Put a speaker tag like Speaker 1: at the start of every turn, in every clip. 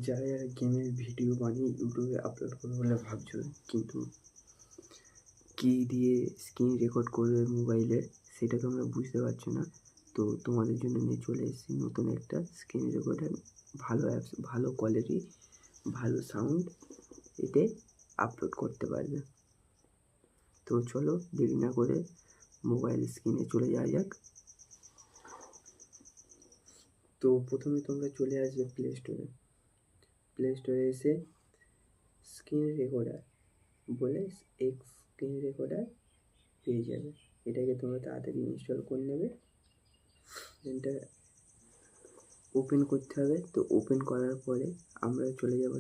Speaker 1: যারা যারা গেমের ভিডিও বানিয়ে ইউটিউবে আপলোড করবে বলে ভাবছো, কিন্তু কী দিয়ে স্ক্রিন রেকর্ড করবে মোবাইলের সেটা তোমরা বুঝতে পারছো না। তো তোমাদের জন্য নিয়ে চলে এসেছি নতুন একটা স্ক্রিন রেকর্ডার, ভালো অ্যাপস, ভালো কোয়ালিটি, ভালো সাউন্ড এতে আপলোড করতে পারবে। তো চলো দেরি না করে মোবাইল স্ক্রিনে চলে যাওয়া যাক। তো প্রথমে তোমরা চলে আসবে প্লে স্টোরে এসে স্ক্রিন রেকর্ডার বলে স্ক্রিন রেকর্ডার পেয়ে যাবে। এটাকে তোমরা তাড়াতাড়ি ইনস্টল করে নেবে। এটা ওপেন করতে হবে। তো ওপেন করার পরে আমরা চলে যাব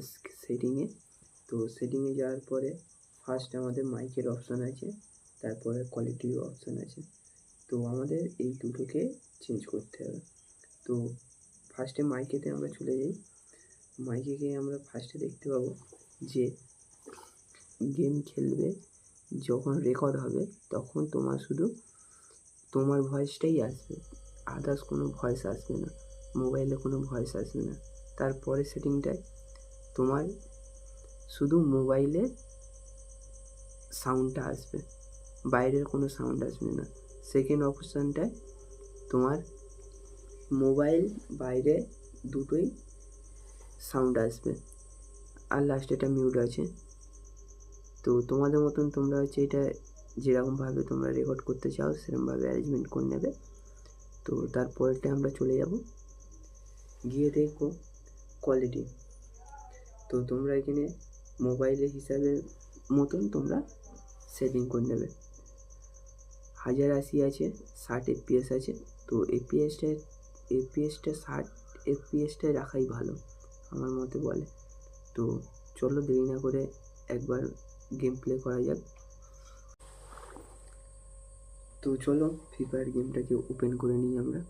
Speaker 1: সেটিংয়ে। তো সেটিংয়ে যাওয়ার পরে ফার্স্ট আমাদের মাইকের অপশান আছে, তারপরে কোয়ালিটির অপশান আছে। তো আমাদের এই দুটোকে চেঞ্জ করতে হবে। তো ফার্স্টে মাইকেতে আমরা চলে যাই। মাইকে গিয়ে আমরা ফার্স্টে দেখতে পাবো যে গেম খেলবে যখন রেকর্ড হবে তখন তোমার শুধু তোমার ভয়েসটাই আসবে, আদার্স কোনো ভয়েস আসবে না, মোবাইলে কোনো ভয়েস আসবে না। তারপরে সেটিংটায় তোমার শুধু মোবাইলের সাউন্ডটা আসবে, বাইরের কোনো সাউন্ড আসবে না। সেকেন্ড অপশানটায় তোমার মোবাইল বাইরে দুটোই সাউন্ড আসবে, আর লাস্টে এটা মিউট আছে। তো তোমাদের মতন তোমরা হচ্ছে এটা যেরকমভাবে তোমরা রেকর্ড করতে চাও সেরকমভাবে অ্যারেঞ্জমেন্ট করে নেবে। তো তারপরেরটা আমরা চলে যাব, গিয়ে দেখবো কোয়ালিটি। তো তোমরা এখানে মোবাইলের হিসাবে মতন তোমরা সেটিং করে নেবে। 1080 আছে, 60 FPS আছে। তো এপিএসটা 60 FPS রাখাই ভালো আমার মতে বলে। তো চলো দেরি না করে একবার গেম প্লে করা যাক। তো চলো ফ্রি ফায়ার গেমটাকে ওপেন করে নিই আমরা।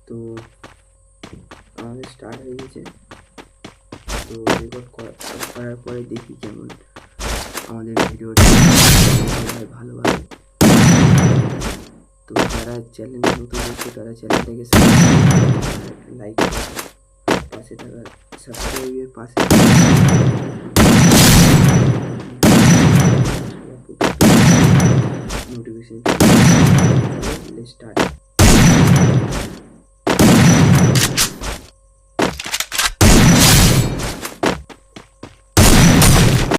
Speaker 1: তো আমাদের স্টার্ট হয়ে গেছে। তো রেকর্ড করার পরে দেখি কেমন আমাদের ভিডিওটা ভালোভাবে। তো যারা চ্যানেলে নতুন হচ্ছে তারা চ্যানেলটাকে লাইক, পাশে থাকা সাবস্ক্রাইবের পাশে নোটিফিকেশন স্টার্ট।